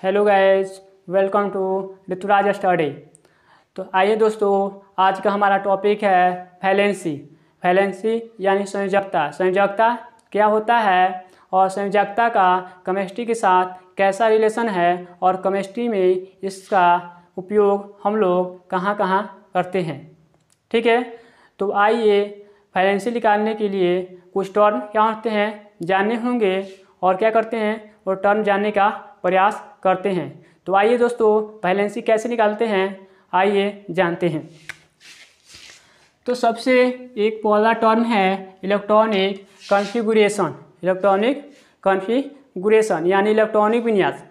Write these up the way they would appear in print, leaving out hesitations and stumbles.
Hello guys, welcome to Rituraj study. तो आइए दोस्तों, आज का हमारा टॉपिक है वैलेंसी। वैलेंसी यानी संयोजकता। संयोजकता क्या होता है और संयोजकता का केमिस्ट्री के साथ कैसा रिलेशन है और केमिस्ट्री में इसका उपयोग हम लोग कहाँ कहाँ करते हैं। ठीक है, तो आइए वैलेंसी निकालने के लिए कुछ टर्म क्या होते हैं जानने होंगे और क्या करते हैं वो टर्म जानने का प्रयास करते हैं। तो आइए दोस्तों, वैलेंसी कैसे निकालते हैं आइए जानते हैं। तो सबसे एक पहला टर्म है इलेक्ट्रॉनिक कॉन्फ़िगरेशन। इलेक्ट्रॉनिक कॉन्फ़िगरेशन यानी इलेक्ट्रॉनिक विन्यास।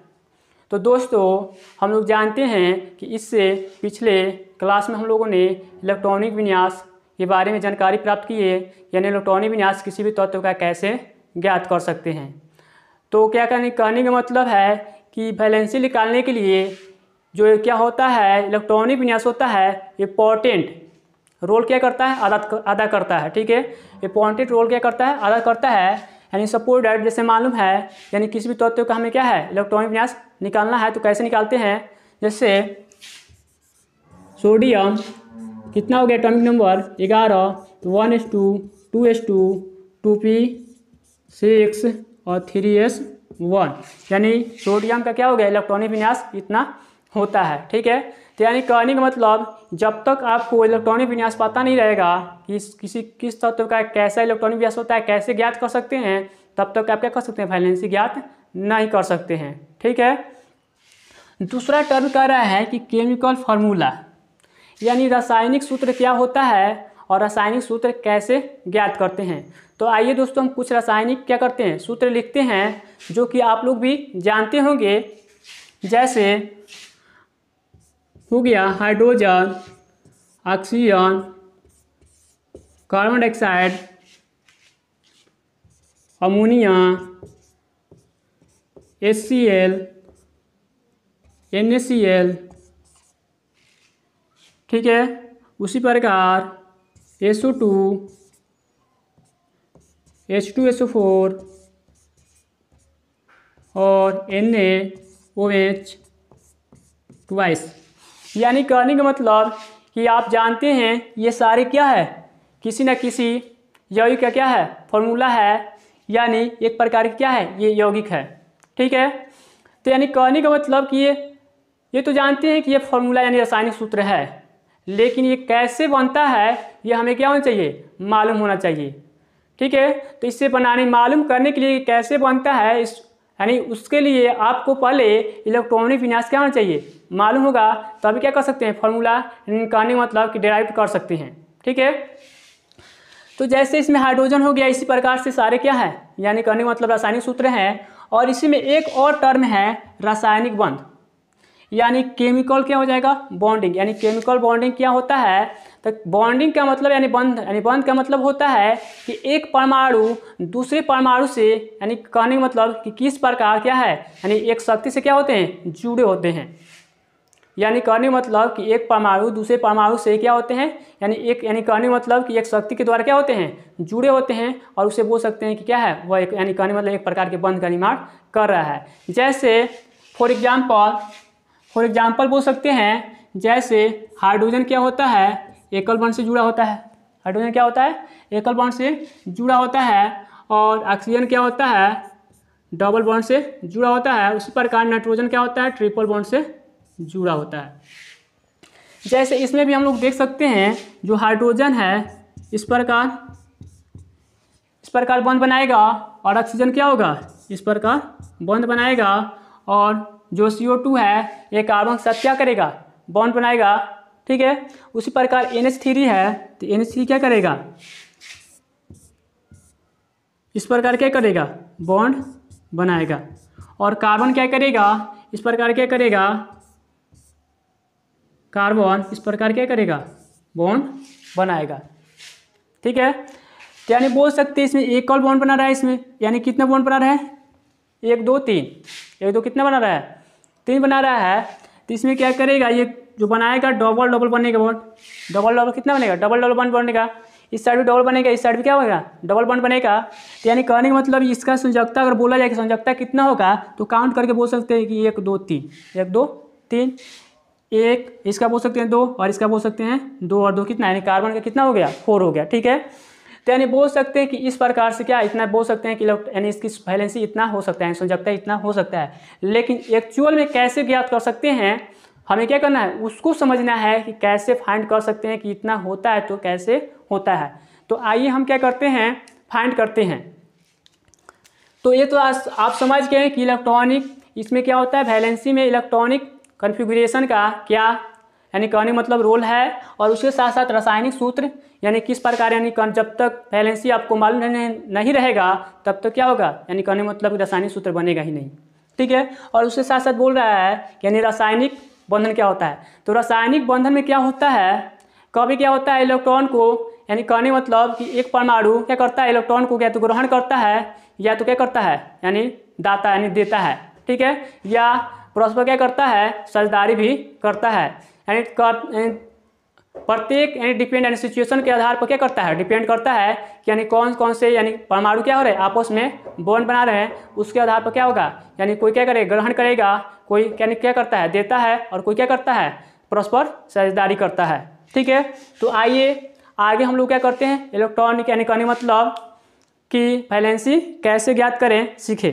तो दोस्तों, हम लोग जानते हैं कि इससे पिछले क्लास में हम लोगों ने इलेक्ट्रॉनिक विन्यास के बारे में जानकारी प्राप्त की है, यानी इलेक्ट्रॉनिक विन्यास किसी भी तत्व का कैसे ज्ञात कर सकते हैं। तो क्या कहने का मतलब है कि वैलेंसी निकालने के लिए जो क्या होता है इलेक्ट्रॉनिक विन्यास होता है इम्पोर्टेंट रोल क्या करता है अदा करता है। ठीक है, इम्पोर्टेंट रोल क्या करता है अदा करता है। यानी सपोज दैट जैसे मालूम है, यानी किसी भी तत्व का हमें क्या है इलेक्ट्रॉनिक विन्यास निकालना है तो कैसे निकालते हैं। जैसे सोडियम कितना हो गया atomic number 11, 1s2 2s2 2p6 और 3s1, यानी सोडियम का क्या हो गया इलेक्ट्रॉनिक विन्यास इतना होता है। ठीक है, तो यानी कहने का मतलब जब तक आपको इलेक्ट्रॉनिक विन्यास पता नहीं रहेगा कि किस तत्व का कैसा इलेक्ट्रॉनिक विन्यास होता है कैसे ज्ञात कर सकते हैं, तब तक आप क्या कर सकते हैं वैलेंसी ज्ञात नहीं कर सकते हैं। ठीक है, दूसरा टर्म कह रहा है कि केमिकल फार्मूला, यानी रासायनिक सूत्र क्या होता है और रासायनिक सूत्र कैसे ज्ञात करते हैं। तो आइए दोस्तों, हम कुछ रासायनिक क्या करते हैं सूत्र लिखते हैं जो कि आप लोग भी जानते होंगे। जैसे हो गया hydrogen, oxygen, carbon dioxide, ammonia, HCl, NaCl। ठीक है, उसी प्रकार SO2, H2SO4 और NaOH ट्वाइस। यानी कहने का मतलब कि आप जानते हैं ये सारे क्या है किसी न किसी यौगिक का क्या है फॉर्मूला है, यानी एक प्रकार की क्या है ये यौगिक है। ठीक है, तो यानी कहने का मतलब कि ये तो जानते हैं कि ये फॉर्मूला यानी रासायनिक सूत्र है, लेकिन ये कैसे बनता है ये हमें क्या होना चाहिए मालूम होना चाहिए। ठीक है, तो इससे बनाने मालूम करने के लिए कैसे बनता है यानी उसके लिए आपको पहले इलेक्ट्रॉनिक विन्यास क्या होना चाहिए मालूम होगा, तभी क्या कर सकते हैं फॉर्मूला कहने का मतलब कि डेराइव कर सकते हैं। ठीक है, तो जैसे इसमें हाइड्रोजन हो गया, इसी प्रकार से सारे क्या है यानी कहने का मतलब रासायनिक सूत्र हैं। और इसी में एक और टर्म है रासायनिक बंध, यानी केमिकल क्या हो जाएगा बॉन्डिंग। यानी केमिकल बॉन्डिंग क्या होता है, तो बॉन्डिंग का मतलब यानी बंध का मतलब होता है कि एक परमाणु दूसरे परमाणु से, यानी कहने का मतलब कि किस प्रकार क्या है यानी एक शक्ति से क्या होते हैं जुड़े होते हैं। यानी कहने का मतलब कि एक परमाणु दूसरे परमाणु से क्या होते हैं यानी कहने का मतलब कि एक शक्ति के द्वारा क्या होते हैं जुड़े होते हैं, और उसे बोल सकते हैं कि क्या है वह एक यानी कहने मतलब एक प्रकार के बंध का निर्माण कर रहा है। जैसे फॉर एग्जाम्पल बोल सकते हैं, जैसे हाइड्रोजन क्या होता है एकल बॉन्ड से जुड़ा होता है। हाइड्रोजन क्या होता है एकल बॉन्ड से जुड़ा होता है, और ऑक्सीजन क्या होता है डबल बॉन्ड से जुड़ा होता है। उसी प्रकार नाइट्रोजन क्या होता है ट्रिपल बॉन्ड से जुड़ा होता है। जैसे इसमें भी हम लोग देख सकते हैं जो हाइड्रोजन है इस प्रकार बॉन्ड बनाएगा, और ऑक्सीजन क्या होगा इस प्रकार बॉन्ड बनाएगा, और जो CO2 है ये कार्बन के साथ क्या करेगा बॉन्ड बनाएगा। ठीक है, उसी प्रकार NH3 है तो NH3 क्या करेगा इस प्रकार क्या करेगा बॉन्ड बनाएगा, और कार्बन क्या करेगा इस प्रकार क्या करेगा कार्बन इस प्रकार क्या करेगा बॉन्ड बनाएगा। ठीक है, तो यानी बोल सकते हैं इसमें एकल बॉन्ड बना रहा है, इसमें यानी कितना बॉन्ड बना रहा है 1 2 3, 1 2 कितना बना रहा है 3 बना रहा है। तो इसमें क्या करेगा ये जो बनाएगा डबल बनेगा बॉन्ड, डबल कितना बनेगा डबल बॉन्ड बनेगा। इस साइड भी डबल बनेगा, इस साइड भी क्या होगा, डबल बॉन्ड बनेगा। तो यानी कहने का मतलब इसका संयोजकता अगर बोला जाए कि संयोजकता कितना होगा, तो काउंट करके बोल सकते हैं कि 1 2 3, 1 2 3, एक इसका बोल सकते हैं 2 और इसका बोल सकते हैं 2 और 2 कितना, यानी कार्बन का कितना हो गया, 4 हो गया। ठीक है, तो यानी बोल सकते हैं कि इस प्रकार से क्या इतना बोल सकते हैं कि यानी इसकी वैलेंसी इतना हो सकता है, संयोजकता इतना हो सकता है। लेकिन एक्चुअल में कैसे ज्ञात कर सकते हैं, हमें क्या करना है, उसको समझना है कि कैसे फाइंड कर सकते हैं कि इतना होता है तो कैसे होता है। तो आइए हम क्या करते हैं, फाइंड करते हैं। तो ये तो आप समझ गए कि इलेक्ट्रॉनिक इसमें क्या होता है, वैलेंसी में इलेक्ट्रॉनिक कॉन्फ़िगरेशन का क्या यानी कहने मतलब रोल है, और उसके साथ साथ रासायनिक सूत्र यानी किस प्रकार, यानी जब तक वैलेंसी आपको मालूम नहीं रहेगा तब तक क्या होगा, यानी कहने मतलब रासायनिक सूत्र बनेगा ही नहीं। ठीक है, और उसके साथ साथ बोल रहा है कि यानी रासायनिक बंधन क्या होता है। तो रासायनिक बंधन में क्या होता है, कभी क्या होता है, इलेक्ट्रॉन को यानी कहने मतलब कि एक परमाणु क्या करता है, इलेक्ट्रॉन को या तो ग्रहण करता है या तो क्या करता है, यानी दाता यानी देता है। ठीक है, या परस्पर क्या करता है, साझेदारी भी करता है। यानी प्रत्येक यानी डिपेंड यानी सिचुएशन के आधार पर क्या करता है, डिपेंड करता है कि यानी कौन कौन से यानी परमाणु क्या हो रहे हैं, आपस में बॉन्ड बना रहे हैं, उसके आधार पर क्या होगा, यानी कोई क्या करेगा, ग्रहण करेगा, कोई यानी क्या करता है, देता है, और कोई क्या करता है, परस्पर साझेदारी करता है। ठीक है, तो आइए आगे हम लोग क्या करते हैं, इलेक्ट्रॉनिक यानी कहने मतलब कि वैलेंसी कैसे ज्ञात करें सीखें।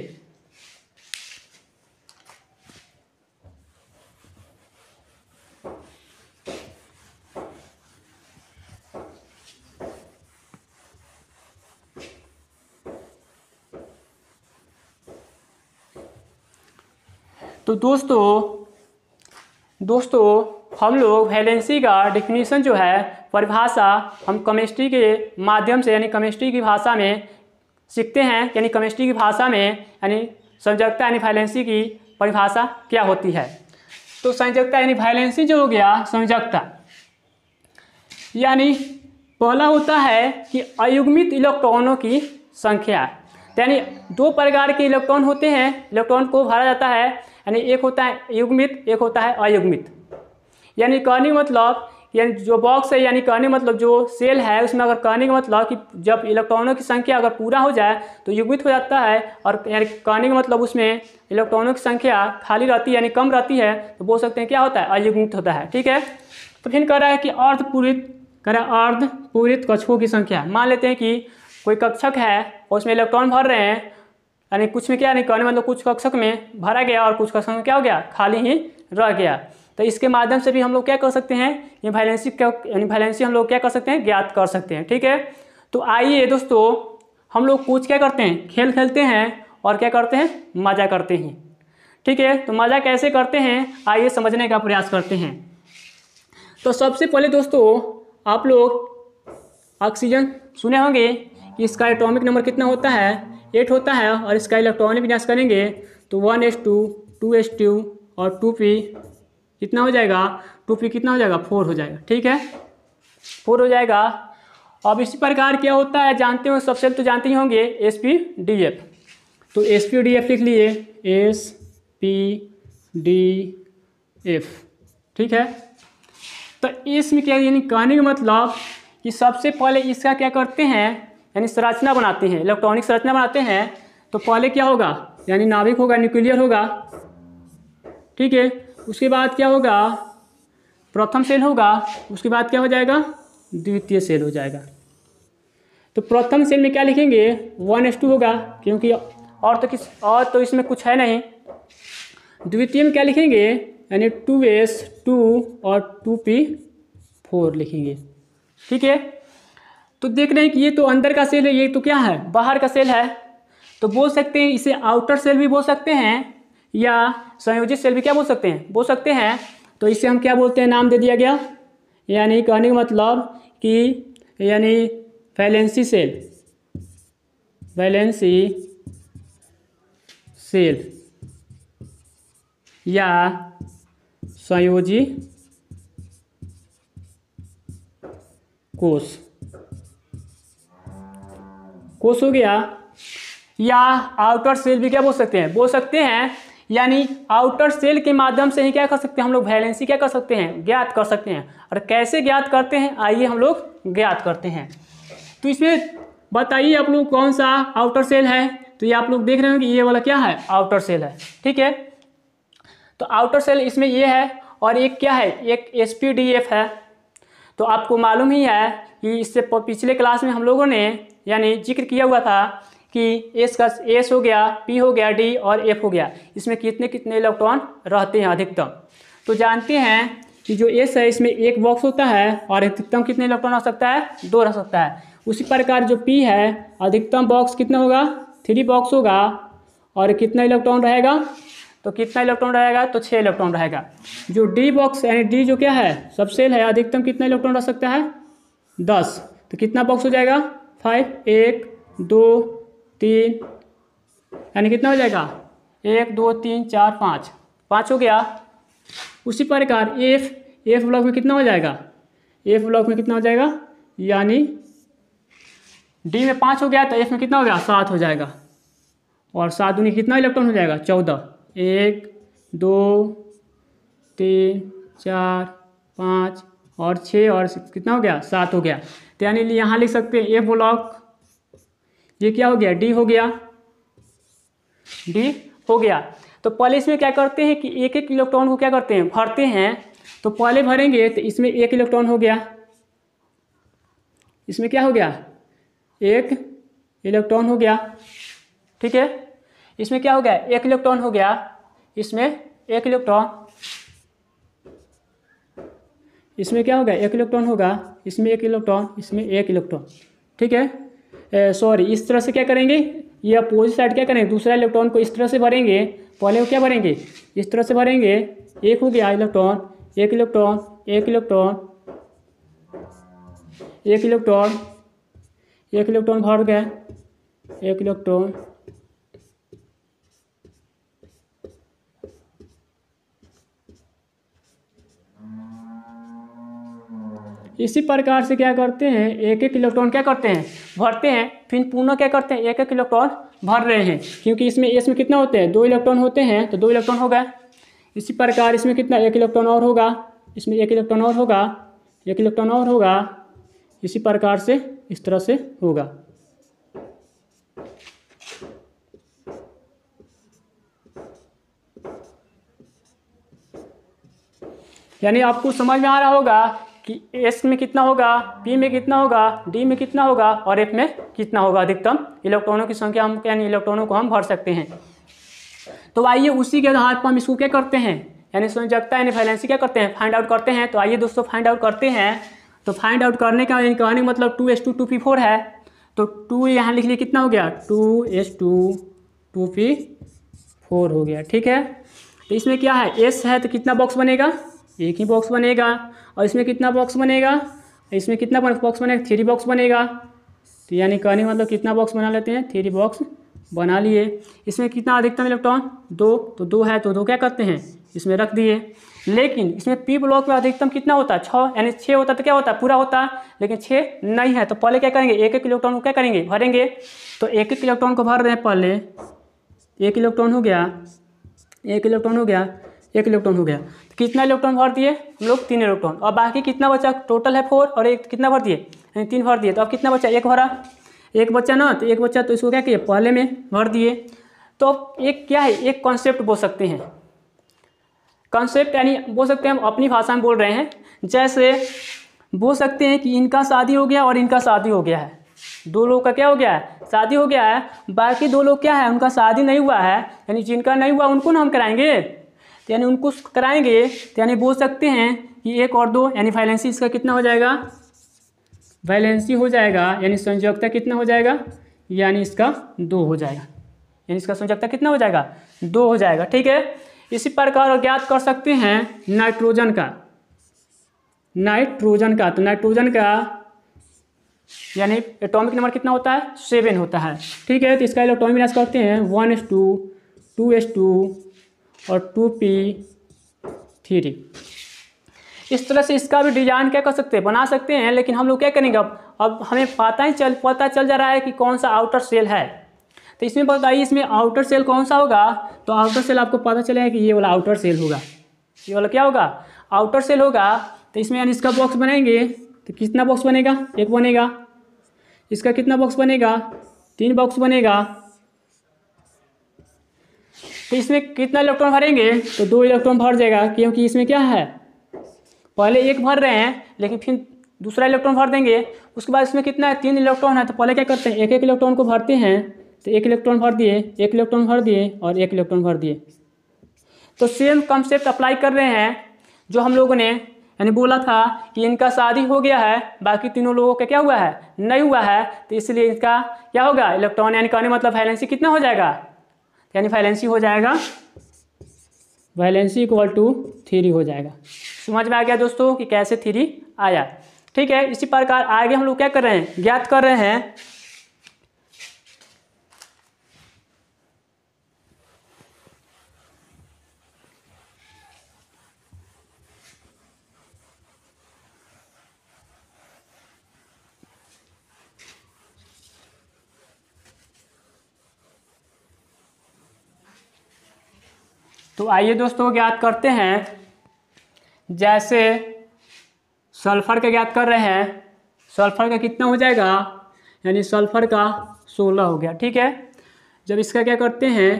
तो दोस्तों हम लोग वैलेंसी का डिफिनीशन जो है, परिभाषा हम केमिस्ट्री के माध्यम से यानी केमिस्ट्री की भाषा में सीखते हैं। यानी केमिस्ट्री की भाषा में यानी संयोजकता यानी वैलेंसी की परिभाषा क्या होती है। तो संयोजकता यानी वैलेंसी जो हो गया, संयोजकता यानी पहला होता है कि अयुग्मित इलेक्ट्रॉनों की संख्या। यानी दो प्रकार के इलेक्ट्रॉन होते हैं, इलेक्ट्रॉन को भरा जाता है, यानी एक होता है युग्मित, एक होता है अयुग्मित। यानी कहने मतलब यानी जो बॉक्स है, यानी कहने मतलब जो सेल है उसमें अगर कहने का मतलब कि जब इलेक्ट्रॉनों की संख्या अगर पूरा हो जाए तो युग्मित हो जाता है, और यानी कहने का मतलब उसमें इलेक्ट्रॉनों की संख्या खाली रहती है यानी कम रहती है, तो बोल सकते हैं क्या होता है, अयुग्मित होता है। ठीक है, तो फिर कह रहा है कि अर्धपूरित कक्षकों की संख्या। मान लेते हैं कि कोई कक्षक है और उसमें इलेक्ट्रॉन भर रहे हैं, यानी कुछ में क्या नहीं कहने मतलब कुछ कक्षक में भरा गया और कुछ कक्षक में क्या हो गया, खाली ही रह गया। तो इसके माध्यम से भी हम लोग क्या कर सकते हैं, ये वैलेंसी हम लोग क्या कर सकते हैं, ज्ञात कर सकते हैं। ठीक है, तो आइए दोस्तों हम लोग कुछ क्या करते हैं, खेल खेलते हैं और क्या करते हैं, मज़ा करते हैं। ठीक है, तो मज़ा कैसे करते हैं आइए समझने का प्रयास करते हैं। तो सबसे पहले दोस्तों आप लोग ऑक्सीजन सुने होंगे कि इसका एटॉमिक नंबर कितना होता है, 8 होता है, और इसका इलेक्ट्रॉनिक विन्यास करेंगे तो 1s2 2s2 और 2p कितना हो जाएगा, 2p कितना हो जाएगा, 4 हो जाएगा। ठीक है, 4 हो जाएगा। अब इसी प्रकार क्या होता है जानते हो, सबसे तो जानते ही होंगे sp-df। तो sp-df लिख लिए, sp-df। ठीक है, तो इसमें क्या यानी कहने का मतलब कि सबसे पहले इसका क्या करते हैं, यानी संरचना बनाते हैं, इलेक्ट्रॉनिक संरचना बनाते हैं। तो पहले क्या होगा, यानी नाभिक होगा, न्यूक्लियर होगा। ठीक है, उसके बाद क्या होगा, प्रथम सेल होगा, उसके बाद क्या हो जाएगा, द्वितीय सेल हो जाएगा। तो प्रथम सेल में क्या लिखेंगे, 1s2 होगा, क्योंकि और तो इसमें कुछ है नहीं। द्वितीय में क्या लिखेंगे, यानी 2s2 और 2p4 लिखेंगे। ठीक है, तो देख रहे हैं कि ये तो अंदर का सेल है, ये तो क्या है, बाहर का सेल है। तो बोल सकते हैं इसे आउटर सेल भी बोल सकते हैं या संयोजित सेल भी क्या बोल सकते हैं। तो इसे हम क्या बोलते हैं, नाम दे दिया गया, यानी कहने का मतलब कि यानी वैलेंसी सेल या संयोजी कोष हो गया, या आउटर सेल भी क्या बोल सकते हैं। यानी आउटर सेल के माध्यम से ही क्या कर सकते हैं हम लोग, वैलेंसी क्या कर सकते हैं, ज्ञात कर सकते हैं। और कैसे ज्ञात करते हैं आइए हम लोग ज्ञात करते हैं। तो इसमें बताइए आप लोग कौन सा आउटर सेल है। तो ये आप लोग देख रहे हो कि ये वाला क्या है, आउटर सेल है। ठीक है, तो आउटर सेल इसमें ये है, और एक क्या है, एक SPDF है। तो आपको मालूम ही है कि इससे पिछले क्लास में हम लोगों ने यानी जिक्र किया हुआ था कि S हो गया, P हो गया, D और F हो गया, इसमें कितने कितने इलेक्ट्रॉन रहते हैं अधिकतम। तो जानते हैं कि जो S है इसमें एक बॉक्स होता है और अधिकतम कितने इलेक्ट्रॉन रह सकता है, 2 रह सकता है। उसी प्रकार जो P है अधिकतम बॉक्स कितना होगा, 3 बॉक्स होगा, और कितना इलेक्ट्रॉन रहेगा, तो कितना इलेक्ट्रॉन रहेगा, तो 6 इलेक्ट्रॉन रहेगा। जो D बॉक्स यानी D जो क्या है सब सेल है, अधिकतम कितना इलेक्ट्रॉन रह सकता है, 10। तो कितना बॉक्स हो जाएगा, 5, 1 2 3, यानी कितना हो जाएगा, 1 2 3 4 5 हो गया। उसी प्रकार F ब्लॉक में कितना हो जाएगा, F ब्लॉक में कितना हो जाएगा, यानी D में 5 हो गया तो F में कितना हो गया, 7 हो जाएगा। और 7 दूनी कितना इलेक्ट्रॉन हो जाएगा, 14। 1 2 3 4 5 और 6 और कितना हो गया, 7 हो गया। तो यानी यहाँ लिख सकते हैं F ब्लॉक, ये क्या हो गया, D हो गया, D हो गया। तो पहले इसमें क्या करते हैं कि एक एक इलेक्ट्रॉन को क्या करते हैं, भरते हैं। तो पहले भरेंगे तो इसमें 1 इलेक्ट्रॉन हो गया, इसमें क्या हो गया, 1 इलेक्ट्रॉन हो गया। ठीक है, इसमें क्या हो गया, 1 इलेक्ट्रॉन हो गया, इसमें 1 इलेक्ट्रॉन, इसमें क्या होगा, 1 इलेक्ट्रॉन होगा, इसमें 1 इलेक्ट्रॉन, इसमें 1 इलेक्ट्रॉन। ठीक है, सॉरी, इस तरह से क्या करेंगे, ये अपोजिट साइड क्या करेंगे, दूसरा इलेक्ट्रॉन को इस तरह से भरेंगे। पहले वो क्या भरेंगे, इस तरह से भरेंगे, 1 हो गया electron, 1 electron, 1 electron, 1 electron, 1 electron भर गए, 1 इलेक्ट्रॉन, इसी प्रकार से क्या करते हैं, एक एक इलेक्ट्रॉन क्या करते हैं, भरते हैं। फिर पुनः क्या करते हैं, एक एक इलेक्ट्रॉन भर रहे हैं, क्योंकि इसमें कितना होते हैं, 2 इलेक्ट्रॉन होते हैं, तो 2 इलेक्ट्रॉन हो गए। इसी प्रकार इसमें कितना, 1 इलेक्ट्रॉन और होगा, इसमें 1 इलेक्ट्रॉन और होगा, 1 इलेक्ट्रॉन और होगा। इसी प्रकार से इस तरह से होगा। यानी आपको समझ में आ रहा होगा कि S में कितना होगा, P में कितना होगा, D में कितना होगा और F में कितना होगा अधिकतम इलेक्ट्रॉनों की संख्या, हम यानी इलेक्ट्रॉनों को हम भर सकते हैं। तो आइए उसी के आधार पर हम इसको क्या करते हैं, यानी संयोजकता यानी वैलेंसी क्या करते हैं, फाइंड आउट करते हैं। तो आइए दोस्तों फाइंड आउट करते हैं। तो फाइंड आउट करने का यानी कहने का मतलब 2s2 2p4 है। तो 2 यहाँ लिख लिए, कितना हो गया, 2s2 2p4 हो गया। ठीक है, तो इसमें क्या है, S है तो कितना बॉक्स बनेगा, 1 ही बॉक्स बनेगा। और इसमें कितना बॉक्स बनेगा, इसमें कितना बॉक्स बनेगा, 3 बॉक्स बनेगा। तो यानी कहने का मतलब कितना बॉक्स बना लेते हैं, 3 बॉक्स बना लिए। इसमें कितना अधिकतम इलेक्ट्रॉन, 2, तो 2 है तो 2 क्या करते हैं, इसमें रख दिए। लेकिन इसमें P ब्लॉक में अधिकतम कितना होता है, 6, यानी 6 होता तो क्या होता है, पूरा होता, लेकिन 6 नहीं है। तो पहले क्या करेंगे, एक एक इलेक्ट्रॉन को क्या करेंगे, भरेंगे। तो एक एक इलेक्ट्रॉन को भर रहे हैं, पहले 1 इलेक्ट्रॉन हो गया, 1 इलेक्ट्रॉन हो गया, 1 इलेक्ट्रॉन हो गया। तो कितना इलेक्ट्रॉन भर दिए हम लोग, 3 इलेक्ट्रॉन। और बाकी कितना बचा, टोटल है 4 और 1 कितना भर दिए, यानी 3 भर दिए। तो अब कितना बचा, 1 भरा, 1 बचा ना, तो 1 बचा तो इसको क्या किए, पहले में भर दिए। तो एक क्या है, एक कॉन्सेप्ट बोल सकते हैं, कॉन्सेप्ट यानी बोल सकते हैं, हम अपनी भाषा में बोल रहे हैं। जैसे बोल सकते हैं कि इनका शादी हो गया और इनका शादी हो गया है, 2 लोग का क्या हो गया है, शादी हो गया है। बाकी 2 लोग क्या है, उनका शादी नहीं हुआ है, यानी जिनका नहीं हुआ उनको ना हम कराएंगे, तो यानी उनको कराएंगे। तो यानी बोल सकते हैं कि 1 और 2 यानी वैलेंसी इसका कितना हो जाएगा, वैलेंसी हो जाएगा, यानी संयोजकता कितना हो जाएगा, यानी इसका 2 हो जाएगा, यानी इसका संयोजकता कितना हो जाएगा, 2 हो जाएगा। ठीक है, इसी प्रकार ज्ञात कर सकते हैं नाइट्रोजन का, नाइट्रोजन का। तो नाइट्रोजन का यानी एटॉमिक नंबर कितना होता है, 7 होता है। ठीक है, तो इसका इलेक्ट्रॉन विन्यास करते हैं 1s2 2s2 और 2p3। इस तरह से इसका भी डिजाइन क्या कर सकते हैं, बना सकते हैं। लेकिन हम लोग क्या करेंगे, अब हमें पता चल जा रहा है कि कौन सा आउटर सेल है। तो इसमें बताइए, इसमें आउटर सेल कौन सा होगा। तो आउटर सेल आपको पता चलेगा कि ये वाला आउटर सेल होगा, ये वाला क्या होगा, आउटर सेल होगा। तो इसमें यानी इसका बॉक्स बनाएंगे तो कितना बॉक्स बनेगा, 1 बनेगा। इसका कितना बॉक्स बनेगा, 3 बॉक्स बनेगा। तो इसमें कितना इलेक्ट्रॉन भरेंगे, तो 2 इलेक्ट्रॉन भर जाएगा, क्योंकि इसमें क्या है, पहले एक भर रहे हैं लेकिन फिर दूसरा इलेक्ट्रॉन भर देंगे। उसके बाद इसमें कितना है, 3 इलेक्ट्रॉन है, तो पहले क्या करते हैं, एक एक इलेक्ट्रॉन को भरते हैं। तो 1 इलेक्ट्रॉन भर दिए, 1 इलेक्ट्रॉन भर दिए और 1 इलेक्ट्रॉन भर दिए। तो सेम कंसेप्ट अप्लाई कर रहे हैं जो हम लोगों ने यानी बोला था कि इनका शादी हो गया है, बाकी तीनों लोगों का क्या हुआ है, नहीं हुआ है। तो इसलिए इसका क्या होगा, इलेक्ट्रॉन यानी कहने मतलब वैलेंसी कितना हो जाएगा, यानी वैलेंसी हो जाएगा, वैलेंसी इक्वल टू 3 हो जाएगा। समझ में आ गया दोस्तों कि कैसे 3 आया। ठीक है, इसी प्रकार आगे हम लोग क्या कर रहे हैं, ज्ञात कर रहे हैं तो आइए दोस्तों ज्ञात करते हैं। जैसे सल्फर का ज्ञात कर रहे हैं, सल्फर का कितना हो जाएगा, यानी सल्फर का 16 हो गया। ठीक है, जब इसका क्या करते हैं,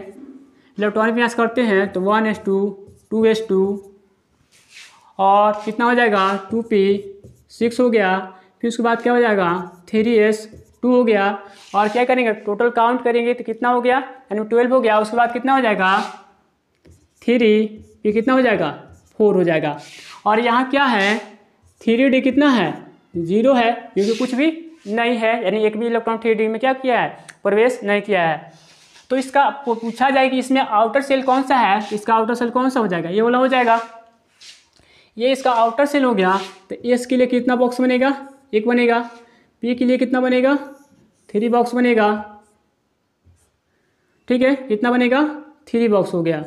इलेक्ट्रॉनिक विन्यास करते हैं तो 1s2 2s2 और कितना हो जाएगा 2p6 हो गया। फिर उसके बाद क्या हो जाएगा 3s2 हो गया। और क्या करेंगे, टोटल काउंट करेंगे तो कितना हो गया, यानी 12 हो गया। उसके बाद कितना हो जाएगा 3p कितना हो जाएगा 4 हो जाएगा। और यहाँ क्या है 3d कितना है 0 है, क्योंकि कुछ भी नहीं है, यानी एक भी इलेक्ट्रॉन 3d में क्या किया है, प्रवेश नहीं किया है। तो इसका पूछा जाए कि इसमें आउटर सेल कौन सा है, इसका आउटर सेल कौन सा हो जाएगा, ये वाला हो जाएगा, ये इसका आउटर सेल हो गया। तो एस के लिए कितना बॉक्स बनेगा, 1 बनेगा। पी के लिए कितना बनेगा 3 बॉक्स बनेगा। ठीक है, कितना बनेगा 3 बॉक्स हो गया।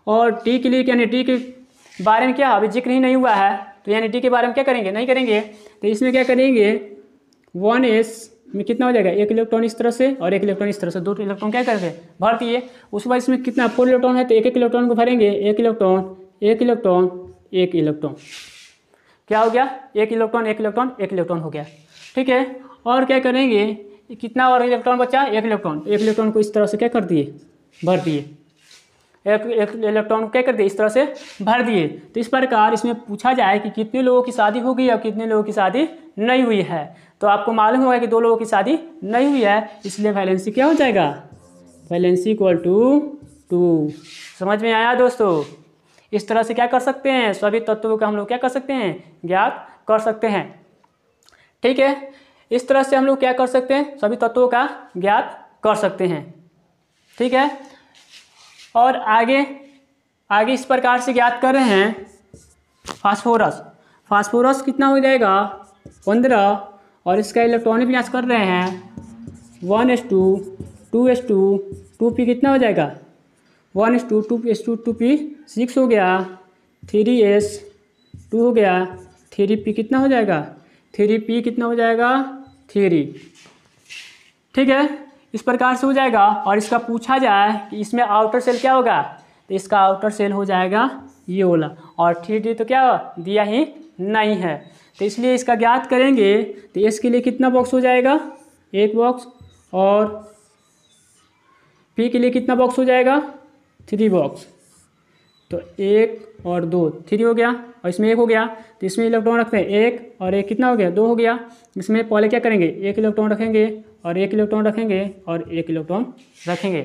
और टी के लिए यानी टी के बारे में क्या अभी जिक्र ही नहीं हुआ है, तो यानी टी के बारे में क्या करेंगे, नहीं करेंगे। तो इसमें क्या करेंगे 1s में कितना हो जाएगा, 1 इलेक्ट्रॉन इस तरह से और 1 इलेक्ट्रॉन इस तरह से, 2 इलेक्ट्रॉन क्या करके भर दिए। उसके बाद इसमें कितना 4 इलेक्ट्रॉन है, तो 1 इलेक्ट्रॉन को भरेंगे, 1 इलेक्ट्रॉन 1 इलेक्ट्रॉन 1 इलेक्ट्रॉन, क्या हो गया 1 इलेक्ट्रॉन 1 इलेक्ट्रॉन 1 इलेक्ट्रॉन हो गया। ठीक है, और क्या करेंगे, कितना और इलेक्ट्रॉन बचा, 1 इलेक्ट्रॉन, 1 इलेक्ट्रॉन को इस तरह से क्या कर दिए, भर दिए, एक इलेक्ट्रॉन को क्या कर दिए, इस तरह से भर दिए। तो इस प्रकार इसमें पूछा जाए कि कितने लोगों की शादी हो गई और कितने लोगों की शादी नहीं हुई है। तो आपको मालूम होगा कि 2 लोगों की शादी नहीं हुई है, इसलिए वैलेंसी क्या हो जाएगा, वैलेंसी इक्वल टू 2। समझ में आया दोस्तों। इस तरह से क्या कर सकते हैं, सभी तत्वों का हम लोग क्या कर सकते हैं, ज्ञात कर सकते हैं। ठीक है, इस तरह से हम लोग क्या कर सकते हैं, सभी तत्वों का ज्ञात कर सकते हैं। ठीक है, और आगे आगे इस प्रकार से ज्ञात कर रहे हैं फास्फोरस। फास्फोरस कितना हो जाएगा 15, और इसका इलेक्ट्रॉनिक विन्यास कर रहे हैं 1s2 2s2 2p कितना हो जाएगा 1s2 2s2 2p6 हो गया, 3s2 हो गया, 3p कितना हो जाएगा 3p कितना हो जाएगा 3। ठीक है, इस प्रकार से हो जाएगा। और इसका पूछा जाए कि इसमें आउटर सेल क्या होगा, तो इसका आउटर सेल हो जाएगा ये वाला, और 3d तो क्या दिया ही नहीं है, तो इसलिए इसका ज्ञात करेंगे। तो एस के लिए कितना बॉक्स हो जाएगा 1 बॉक्स, और पी के लिए कितना बॉक्स हो जाएगा 3 बॉक्स। तो 1 और 2 3 हो गया, और इसमें 1 हो गया, तो इसमें इलेक्ट्रॉन रखते हैं 1 और 1 कितना हो गया 2 हो गया। इसमें पहले क्या करेंगे 1 इलेक्ट्रॉन रखेंगे और 1 इलेक्ट्रॉन रखेंगे और 1 इलेक्ट्रॉन रखेंगे।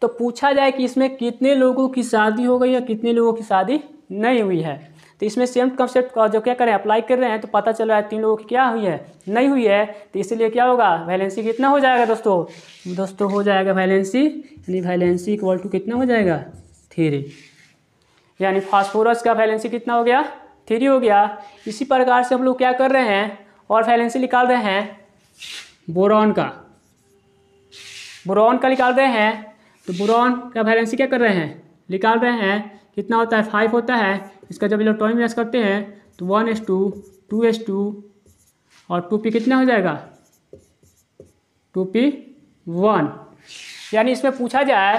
तो पूछा जाए कि इसमें कितने लोगों की शादी हो गई या कितने लोगों की शादी नहीं हुई है। तो इसमें सेम कंसेप्ट का जो क्या करें अप्लाई कर रहे हैं, तो पता चल रहा है 3 लोगों की क्या हुई है, नहीं हुई है। तो इसलिए क्या होगा वैलेंसी कितना हो जाएगा दोस्तों हो जाएगा वैलेंसी, यानी वैलेंसी इक्वल टू कितना हो जाएगा 3, यानी फास्फोरस का वैलेंसी कितना हो गया 3 हो गया। इसी प्रकार से हम लोग क्या कर रहे हैं और वैलेंसी निकाल रहे हैं बोरॉन का निकाल रहे हैं। तो बोरॉन का वैलेंसी क्या कर रहे हैं निकाल रहे हैं, कितना होता है 5 होता है। इसका जब इलेक्ट्रॉन विन्यास करते हैं तो 1s2 2s2 और 2p कितना हो जाएगा 2p1, यानी इसमें पूछा जाए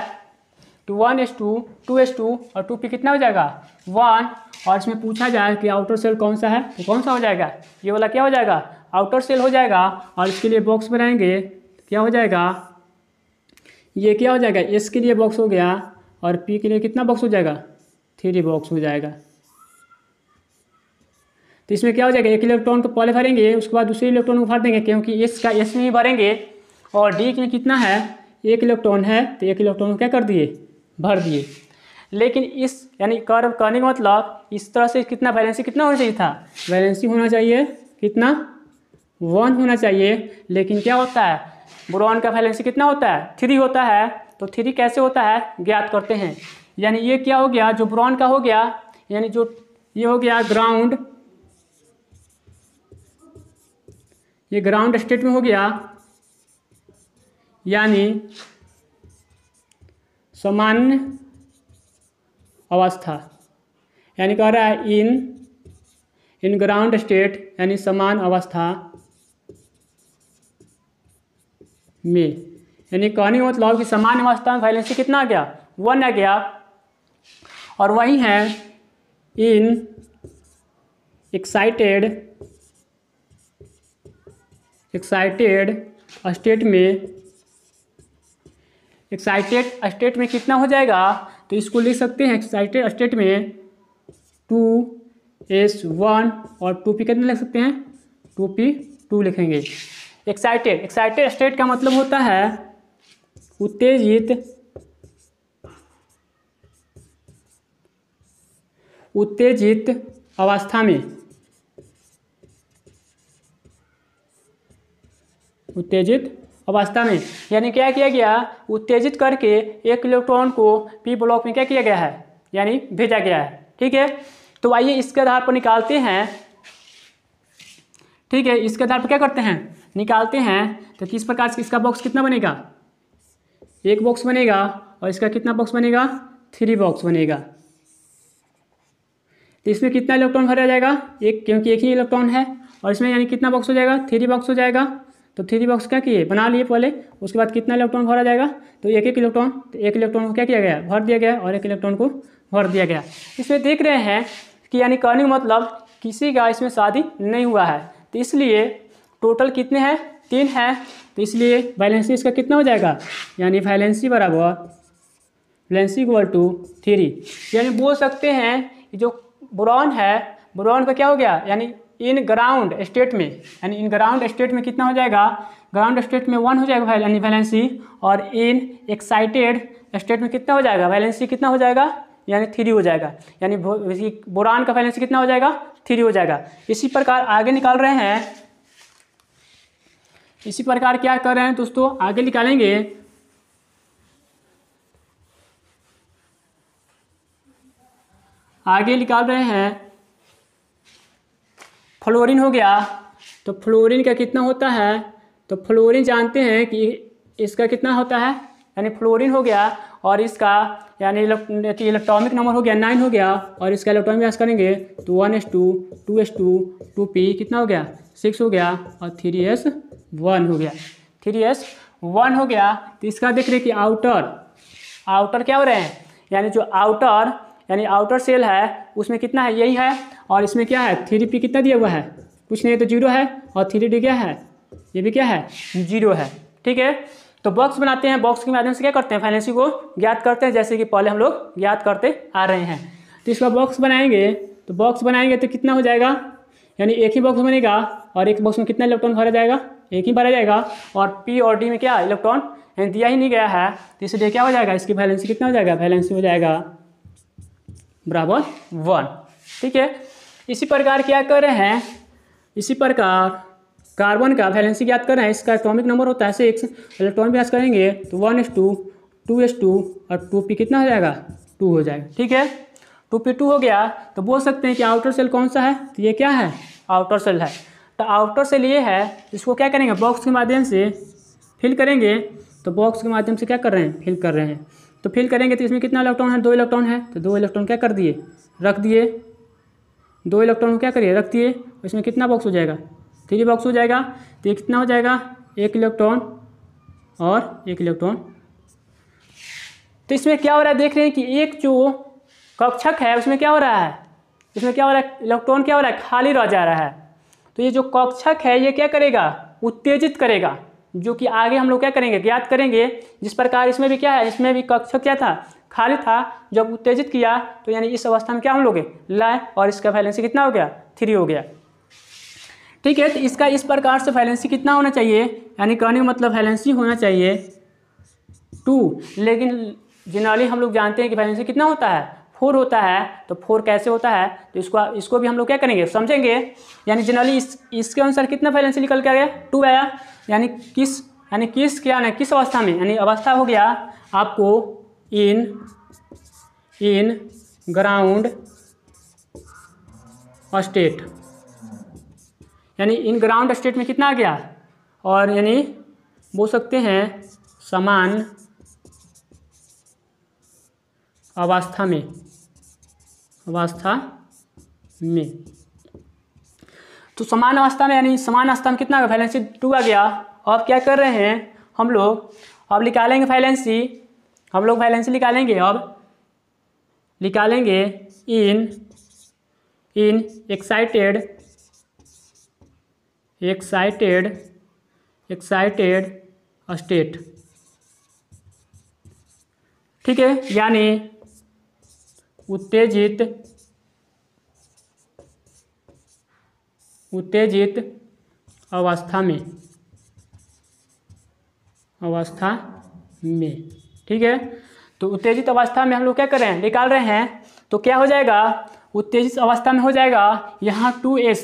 तो 1s2 2s2 और 2p कितना हो जाएगा 1, और इसमें पूछा जाए कि आउटर सेल कौन सा है, तो कौन सा हो जाएगा ये वाला क्या हो जाएगा आउटर सेल हो जाएगा और इसके लिए बॉक्स बनाएंगे तो क्या हो जाएगा, ये क्या हो जाएगा, एस के लिए बॉक्स हो गया और पी के लिए कितना बॉक्स हो जाएगा, 3 बॉक्स हो जाएगा। तो इसमें क्या हो जाएगा, एक इलेक्ट्रॉन को पहले भरेंगे उसके बाद दूसरे इलेक्ट्रॉन को भर देंगे, क्योंकि एस का एस में ही भरेंगे और डी में कितना है, 1 इलेक्ट्रॉन है तो 1 इलेक्ट्रॉन को क्या कर दिए, भर दिए। लेकिन इस यानी कर्व करने का मतलब इस तरह से कितना वैलेंसी कितना होना चाहिए था, वैलेंसी होना चाहिए कितना, 1 होना चाहिए। लेकिन क्या होता है, बोरॉन का वैलेंसी कितना होता है, 3 होता है। तो 3 कैसे होता है ज्ञात करते हैं। यानी ये क्या हो गया, जो बोरॉन का हो गया, यानी जो ये हो गया ग्राउंड, ये ग्राउंड स्टेट में हो गया, यानी सामान्य अवस्था, यानी कह रहा है इन ग्राउंड स्टेट यानी समान अवस्था में, यानी कहने का मतलब कि समान अवस्था में वैलेंसी कितना आ गया, 1 आ गया। और वही है इन एक्साइटेड स्टेट में, एक्साइटेड स्टेट में कितना हो जाएगा, तो इसको लिख सकते हैं एक्साइटेड स्टेट में 2s1 और 2p कितना लिख सकते हैं, 2p2 लिखेंगे। एक्साइटेड स्टेट का मतलब होता है उत्तेजित अवस्था में, उत्तेजित अवस्था में, यानी क्या किया गया, उत्तेजित करके 1 इलेक्ट्रॉन को पी ब्लॉक में क्या किया गया है, यानी भेजा गया है। ठीक है, तो आइए इसके आधार पर निकालते हैं। ठीक है, इसके आधार पर क्या करते हैं, निकालते हैं। तो किस प्रकार से इसका बॉक्स कितना बनेगा, 1 बॉक्स बनेगा और इसका कितना बॉक्स बनेगा, 3 बॉक्स बनेगा। तो इसमें कितना इलेक्ट्रॉन भरा जाएगा, 1, क्योंकि 1 ही इलेक्ट्रॉन है। और इसमें यानी कितना बॉक्स हो जाएगा, 3 बॉक्स हो जाएगा। तो 3 बॉक्स क्या किए, बना लिए पहले, उसके बाद कितना इलेक्ट्रॉन भरा जाएगा, तो 1 इलेक्ट्रॉन, तो 1 इलेक्ट्रॉन को क्या किया गया, भर दिया गया और 1 इलेक्ट्रॉन को भर दिया गया। इसमें देख रहे हैं कि यानी कहने का मतलब किसी का इसमें शादी नहीं हुआ है, तो इसलिए टोटल कितने हैं, 3 हैं। तो इसलिए वैलेंसी इसका कितना हो जाएगा, यानी वैलेंसी बराबर वैलेंसी इक्वल टू 3। यानी बोल सकते हैं कि जो बोरॉन है, बोरॉन का क्या हो गया, यानी इन ग्राउंड स्टेट में, यानी इन ग्राउंड स्टेट में कितना हो जाएगा, ग्राउंड स्टेट में 1 हो जाएगा यानी वैलेंसी, और इन एक्साइटेड स्टेट में कितना हो जाएगा, वैलेंसी कितना हो जाएगा, यानी 3 हो जाएगा। यानी बोरान का वैलेंसी कितना हो जाएगा, 3 हो जाएगा। इसी प्रकार आगे निकाल रहे हैं, इसी प्रकार क्या कर रहे हैं दोस्तों, आगे निकालेंगे। आगे निकाल रहे हैं फ्लोरीन हो गया। तो फ्लोरीन का कितना होता है, तो फ्लोरीन जानते हैं कि इसका कितना होता है, यानी फ्लोरीन हो गया और इसका यानी इलेक्ट्रॉनिक नंबर हो गया 9 हो गया, और इसका इलेक्ट्रॉनिक गैस करेंगे तो 1s2 2s2 2p कितना हो गया, 6 हो गया और 3s1 हो गया, 3s1 हो गया। तो इसका देख रहे कि आउटर क्या हो रहे हैं, यानी जो आउटर सेल है उसमें कितना है, यही है, और इसमें क्या है 3p कितना दिया हुआ है, कुछ नहीं तो 0 है, और 3d क्या है, ये भी क्या है 0 है। ठीक है, तो बॉक्स बनाते हैं, बॉक्स के माध्यम से क्या करते हैं, वैलेंसी को ज्ञात करते हैं, जैसे कि पहले हम लोग ज्ञात करते आ रहे हैं। तो इसका बॉक्स बनाएंगे, तो बॉक्स बनाएंगे तो कितना हो जाएगा, यानी 1 ही बॉक्स बनेगा और 1 बॉक्स में कितना इलेक्ट्रॉन भरा जाएगा, 1 ही भरा जाएगा, और p और d में क्या इलेक्ट्रॉन दिया ही नहीं गया है, तो इसलिए क्या हो जाएगा, इसकी वैलेंसी कितना हो जाएगा, वैलेंसी हो जाएगा बराबर 1। ठीक है, इसी प्रकार क्या कर रहे हैं, इसी प्रकार कार्बन का वैलेंसी ज्ञात कर रहे हैं, इसका एटॉमिक नंबर होता है 6, इलेक्ट्रॉन प्रयास करेंगे तो 1s2 2s2 और 2p कितना हो जाएगा, 2 हो जाएगा। ठीक है, 2p2 हो गया। तो बोल सकते हैं कि आउटर सेल कौन सा है, तो ये क्या है, आउटर सेल है। तो आउटर सेल ये है, इसको क्या करेंगे, बॉक्स के माध्यम से फिल करेंगे। तो बॉक्स के माध्यम से क्या कर रहे हैं, फिल कर रहे हैं। तो फिल करेंगे तो इसमें कितना इलेक्ट्रॉन है, 2 इलेक्ट्रॉन है, तो 2 इलेक्ट्रॉन क्या कर दिए, रख दिए, 2 इलेक्ट्रॉन क्या करिए, रख दिए। इसमें कितना बॉक्स हो जाएगा, 3 बॉक्स हो जाएगा। तो ये कितना हो जाएगा, 1 इलेक्ट्रॉन और 1 इलेक्ट्रॉन। तो इसमें क्या हो रहा है, देख रहे हैं कि एक जो कक्षक है उसमें क्या हो रहा है, इसमें क्या हो रहा है, इलेक्ट्रॉन क्या हो रहा है, खाली रह जा रहा है। तो ये जो कक्षक है ये क्या करेगा, उत्तेजित करेगा, जो कि आगे हम लोग क्या करेंगे, ज्ञात करेंगे। जिस प्रकार इसमें भी क्या है, इसमें भी कक्षक क्या था, खाली था, जब उत्तेजित किया तो यानी इस अवस्था में क्या हम लोग लय, और इसका वैलेंसी कितना हो गया, 3 हो गया। ठीक है, तो इसका इस प्रकार से वैलेंसी कितना होना चाहिए, यानी कहने का मतलब वैलेंसी होना चाहिए 2, लेकिन जनरली हम लोग जानते हैं कि वैलेंसी कितना होता है, 4 होता है। तो 4 कैसे होता है, तो इसको भी हम लोग क्या करेंगे, समझेंगे। यानी जनरली इसके अनुसार कितना वैलेंसी निकल के आ गया, 2 आया। यानी किस क्या है, किस अवस्था में, यानी अवस्था हो गया आपको इन ग्राउंड स्टेट, यानी इन ग्राउंड स्टेट में कितना आ गया, और यानी बोल सकते हैं समान अवस्था में तो समान अवस्था में, यानी समान अवस्था में कितना आ गया, वैलेंसी 2 आ गया। अब क्या कर रहे हैं हम लोग, अब निकालेंगे वैलेंसी, हम लोग वैलेंसी निकालेंगे। अब निकालेंगे इन एक्साइटेड स्टेट। ठीक है, यानी उत्तेजित अवस्था में। ठीक है, तो उत्तेजित अवस्था में हम लोग क्या कर रहे हैं, निकाल रहे हैं। तो क्या हो जाएगा, उत्तेजित अवस्था में हो जाएगा यहाँ 2s,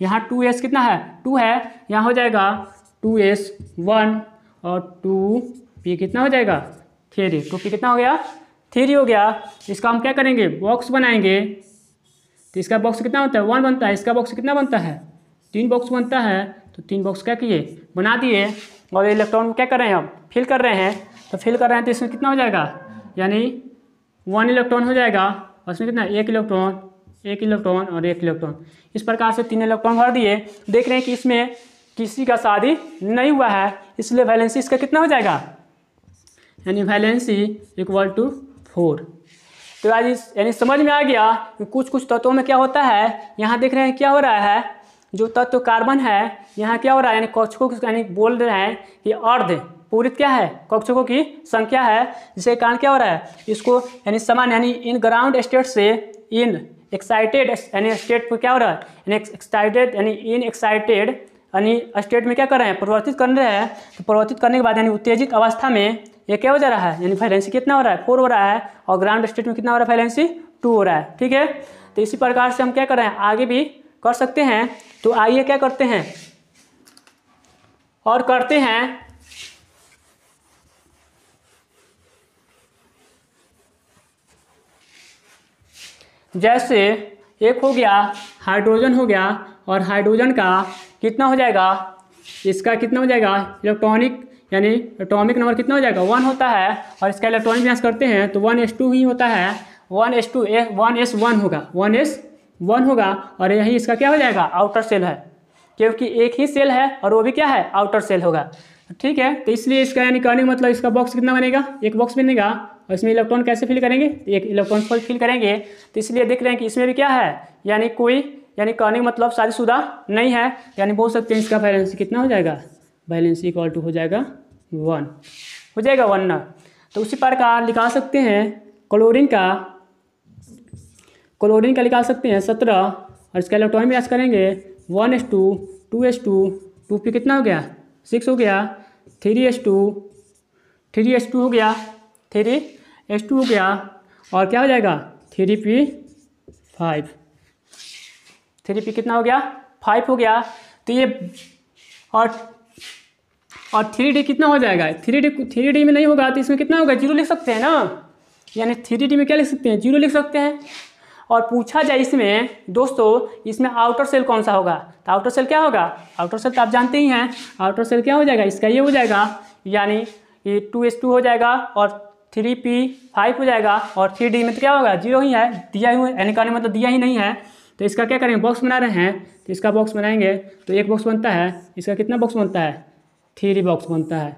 यहाँ 2s कितना है, 2 है, यहाँ हो जाएगा 2s 1 और 2p कितना हो जाएगा 3, 2p कितना हो गया 3 हो गया। इसका हम क्या करेंगे, बॉक्स बनाएंगे। तो इसका बॉक्स कितना होता है, 1 बनता है, इसका बॉक्स कितना बनता है, 3 बॉक्स बनता है। तो 3 बॉक्स क्या किए, बना दिए, और इलेक्ट्रॉन को क्या कर रहे हैं, हम फिल कर रहे हैं। तो फिल कर रहे हैं तो इसमें कितना हो जाएगा, यानी 1 इलेक्ट्रॉन हो जाएगा, और इसमें कितना 1 इलेक्ट्रॉन और 1 इलेक्ट्रॉन। इस प्रकार से 3 इलेक्ट्रॉन भर दिए। देख रहे हैं कि इसमें किसी का शादी नहीं हुआ है, इसलिए वैलेंसी इसका कितना हो जाएगा, यानी वैलेंसी इक्वल टू 4। तो आज यानी समझ में आ गया कि कुछ तत्वों में क्या होता है। यहाँ देख रहे हैं क्या हो रहा है, जो तत्व कार्बन है यहाँ क्या हो रहा है, यानी कक्षकों की, यानी बोल रहे हैं कि अर्ध पूरित क्या है, कक्षकों की संख्या है, जिसके कारण क्या हो रहा है, इसको यानी समान, यानी इन ग्राउंड स्टेट से इन एक्साइटेड यानी स्टेट पर क्या हो रहा है, इन एक्साइटेड यानी स्टेट में क्या कर रहे हैं, परिवर्तित कर रहे हैं। तो परिवर्तित करने के बाद यानी उत्तेजित अवस्था में ये क्या हो जा रहा है, यानी वैलेंसी कितना हो रहा है, 4 हो रहा है, और ग्राउंड स्टेट में कितना हो रहा है, वैलेंसी 2 हो रहा है। ठीक है, तो इसी प्रकार से हम क्या कर रहे हैं, आगे भी कर सकते हैं। तो आइए क्या करते हैं, और करते हैं जैसे एक हो गया हाइड्रोजन हो गया, और हाइड्रोजन का कितना हो जाएगा, इसका कितना हो जाएगा, इलेक्ट्रॉनिक यानी एटॉमिक नंबर कितना हो जाएगा, 1 होता है, और इसका इलेक्ट्रॉनिक विन्यास करते हैं तो 1s2 ही होता है, 1s1 होगा, 1s1 होगा। और यही इसका क्या हो जाएगा, आउटर सेल है, क्योंकि एक ही सेल है और वो भी क्या है, आउटर सेल होगा। ठीक है, तो इसलिए इसका यानी कहने का मतलब इसका बॉक्स कितना बनेगा, 1 बॉक्स बनेगा। और इसमें इलेक्ट्रॉन कैसे फिल करेंगे, 1 इलेक्ट्रॉन फिल करेंगे। तो इसलिए देख रहे हैं कि इसमें भी क्या है, यानी कहने का मतलब शादीशुदा नहीं है, यानी बोल सकते हैं इसका वैलेंसी कितना हो जाएगा, वैलेंसी इक्वल टू हो जाएगा 1 हो जाएगा 1 ना। तो उसी प्रकार निकाल सकते हैं क्लोरीन का निकाल सकते हैं 17, और इसका इलेक्ट्रॉन विन्यास करेंगे 1s2 2s2 2p कितना हो गया 6 हो गया, 3s2 हो गया, 3s2 हो गया, और क्या हो जाएगा 3p5 कितना हो गया 5 हो गया। तो ये और 3D कितना हो जाएगा, 3D में नहीं होगा तो इसमें कितना होगा, 0 लिख सकते हैं ना, यानी 3D में क्या लिख सकते हैं, 0 लिख सकते हैं। और पूछा जाए इसमें दोस्तों, इसमें आउटर सेल कौन सा होगा, तो आउटर सेल क्या होगा, आउटर सेल तो आप जानते ही हैं, आउटर सेल क्या हो जाएगा, इसका ये हो जाएगा, यानी ये 2s2 हो जाएगा, और 3p5 हो जाएगा, और 3D में तो क्या होगा 0 ही है, दिया ही यानी कहने मतलब दिया ही नहीं है। तो इसका क्या करेंगे, बॉक्स बना रहे हैं, तो इसका बॉक्स बनाएंगे तो 1 बॉक्स बनता है, इसका कितना बॉक्स बनता है, 3 बॉक्स बनता है,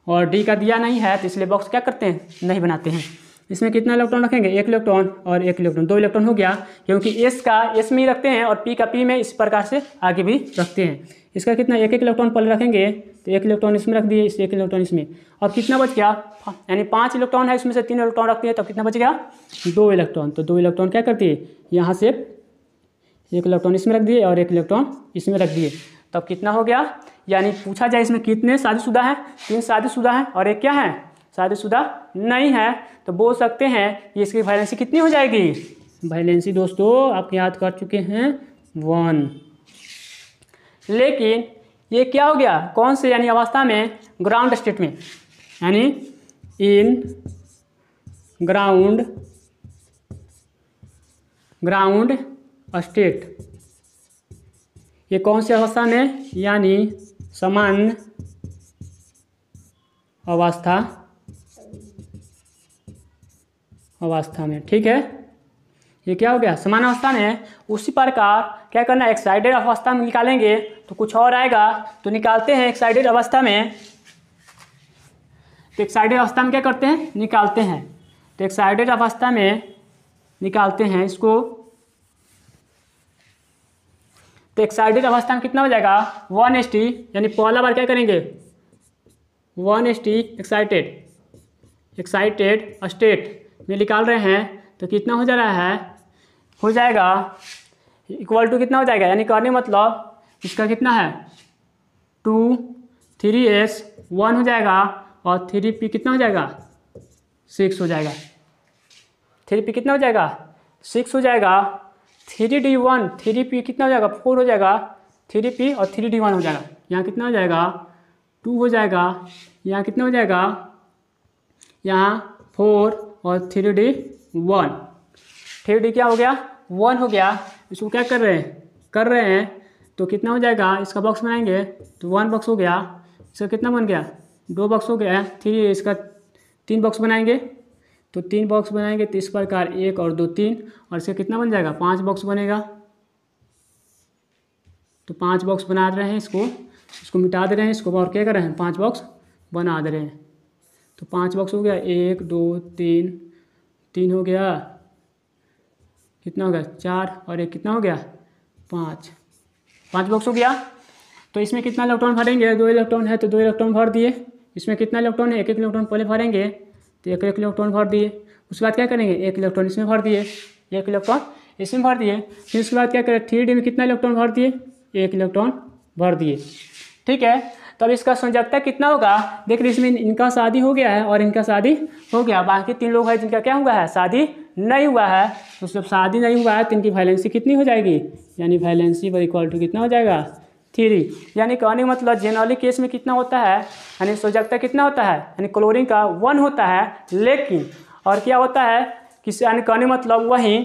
और D का दिया नहीं है तो इसलिए बॉक्स क्या करते हैं, नहीं बनाते हैं। इसमें कितना इलेक्ट्रॉन रखेंगे, एक इलेक्ट्रॉन और एक इलेक्ट्रॉन, दो इलेक्ट्रॉन हो गया, क्योंकि एस का एस में ही रखते हैं और पी का पी में इस प्रकार से आगे भी रखते हैं। इसका कितना, एक एक इलेक्ट्रॉन पहले रखेंगे, तो एक इलेक्ट्रॉन इसमें रख दिए, इस एक इलेक्ट्रॉन इसमें। अब कितना बच गया, यानी 5 इलेक्ट्रॉन है, इसमें से 3 इलेक्ट्रॉन रखते हैं, तो कितना बच गया, 2 इलेक्ट्रॉन। तो 2 इलेक्ट्रॉन क्या करती है, यहाँ से एक इलेक्ट्रॉन इसमें रख दिए और एक इलेक्ट्रॉन इसमें रख दिए। तब कितना हो गया, यानी पूछा जाए इसमें कितने शादीशुदा हैं, 3 शादीशुदा हैं और एक क्या है, शादीशुदा नहीं है, तो बोल सकते हैं कि इसकी वैलेंसी कितनी हो जाएगी। वैलेंसी दोस्तों आप याद कर चुके हैं 1। लेकिन ये क्या हो गया, कौन से यानी अवस्था में, ग्राउंड स्टेट में, यानी इन ग्राउंड स्टेट। ये कौन सी अवस्था में, यानी सामान्य अवस्था में, ठीक है। ये क्या हो गया, समान अवस्था में। उसी प्रकार क्या करना है, एक्साइटेड अवस्था में निकालेंगे तो कुछ और आएगा, तो निकालते हैं एक्साइटेड अवस्था में। तो एक्साइटेड अवस्था में क्या करते हैं, निकालते हैं। तो एक्साइटेड अवस्था में निकालते हैं इसको। तो एक्साइटेड अवस्था में कितना हो जाएगा, 1s यानी पहला बार क्या करेंगे, 1s एक्साइटेड स्टेट में निकाल रहे हैं, तो कितना हो जा रहा है, हो जाएगा इक्वल टू कितना हो जाएगा, यानी करने मतलब इसका कितना है 2 3s 1 हो जाएगा और 3p कितना हो जाएगा 6 हो जाएगा। 3p कितना हो जाएगा 6 हो जाएगा। 3d1 3p कितना हो जाएगा 4 हो जाएगा। 3p और 3d1 हो जाएगा। यहाँ कितना हो जाएगा 2 हो जाएगा। यहाँ कितना हो जाएगा यहाँ 4 और 3d1। 3d क्या हो गया 1 हो गया। इसको क्या कर रहे हैं तो कितना हो जाएगा, इसका बॉक्स बनाएंगे तो 1 बॉक्स हो गया। इसका कितना बन गया 2 बॉक्स हो गया। 3 इसका 3 बॉक्स बनाएंगे तो 3 बॉक्स बनाएंगे तो इस प्रकार 1 और 2 3 और इसका कितना बन जाएगा 5 बॉक्स बनेगा। तो 5 बॉक्स बना रहे हैं, इसको मिटा दे रहे हैं, इसको और क्या कर रहे हैं 5 बॉक्स बना दे रहे हैं। तो 5 बॉक्स हो गया 1 2 3 हो गया, कितना हो गया 4 और 1 कितना हो गया 5 बॉक्स हो गया। तो इसमें कितना इलेक्ट्रॉन भरेंगे 2 इलेक्ट्रॉन है तो 2 इलेक्ट्रॉन भर दिए। इसमें कितना इलेक्ट्रॉन है 1 इलेक्ट्रॉन पहले भरेंगे तो 1 इलेक्ट्रॉन भर दिए। उसके बाद क्या करेंगे 1 इलेक्ट्रॉन इसमें भर दिए, 1 इलेक्ट्रॉन इसमें भर दिए। फिर उसके बाद क्या करें 3D में कितना इलेक्ट्रॉन भर दिए 1 इलेक्ट्रॉन भर दिए। ठीक है, तब इसका संयोजकता कितना होगा देख लीजिए। इसमें इनका शादी हो गया है और इनका शादी हो गया, बाकी 3 लोग हैं जिनका क्या हुआ है शादी नहीं हुआ है। तो जब शादी नहीं हुआ है तो इनकी वैलेंसी कितनी हो जाएगी, यानी वैलेंसी पर इक्वल टू कितना हो जाएगा 3। यानी कहने का मतलब जनरली केस में कितना होता है, यानी संयोजकता कितना होता है, यानी क्लोरीन का 1 होता है। लेकिन और क्या होता है किसी यानी कहने मतलब वही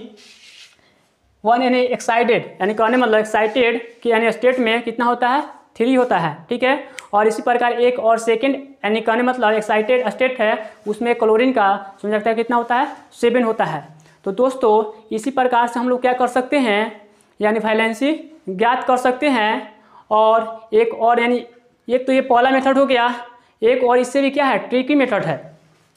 1 यानी एक्साइटेड, यानी कहने मतलब एक्साइटेड कि यानी स्टेट में कितना होता है 3 होता है। ठीक है, और इसी प्रकार एक और सेकंड यानी कहने मतलब एक्साइटेड स्टेट है उसमें क्लोरीन का संयोजकता कितना होता है 7 होता है। तो दोस्तों इसी प्रकार से हम लोग क्या कर सकते हैं, यानी वैलेंसी ज्ञात कर सकते हैं। और एक और यानी एक तो ये पहला मेथड हो गया, एक और इससे भी क्या है ट्रिकी मेथड है।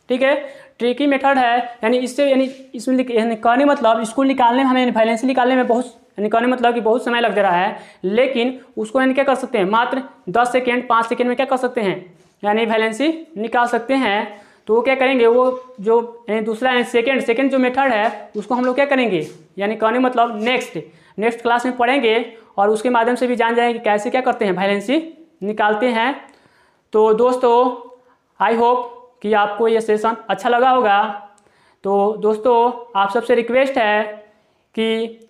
ठीक है, ट्रिकी मेथड है यानी इससे यानी इसमें कहने मतलब इसको निकालने में हमें वैलेंसी निकालने में बहुत यानी कहने मतलब कि बहुत समय लग जा रहा है। लेकिन उसको यानी क्या कर सकते हैं मात्र 10 सेकेंड 5 सेकेंड में क्या कर सकते हैं यानी वैलेंसी निकाल सकते हैं। तो वो क्या करेंगे, वो जो यानी दूसरा यानी सेकेंड जो मेथड है उसको हम लोग क्या करेंगे यानी कहने मतलब नेक्स्ट क्लास में पढ़ेंगे और उसके माध्यम से भी जान जाएंगे कि कैसे क्या करते हैं वैलेंसी निकालते हैं। तो दोस्तों आई होप कि आपको ये सेशन अच्छा लगा होगा। तो दोस्तों आप सबसे रिक्वेस्ट है कि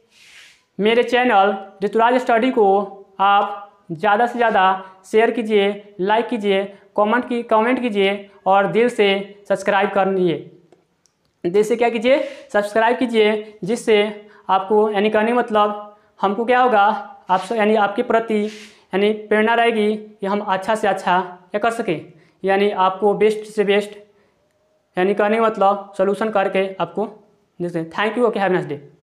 मेरे चैनल ऋतुराज स्टडी को आप ज़्यादा से ज़्यादा शेयर कीजिए, लाइक कीजिए, कमेंट कीजिए और दिल से सब्सक्राइब कर लीजिए। दिल से क्या कीजिए सब्सक्राइब कीजिए, जिससे आपको यानी कहने मतलब हमको क्या होगा आप यानी आपके प्रति यानी प्रेरणा रहेगी कि हम अच्छा से अच्छा क्या कर सकें, यानी आपको बेस्ट से बेस्ट यानी कहने मतलब सोल्यूशन करके आपको जैसे। Thank you, okay, have a nice day.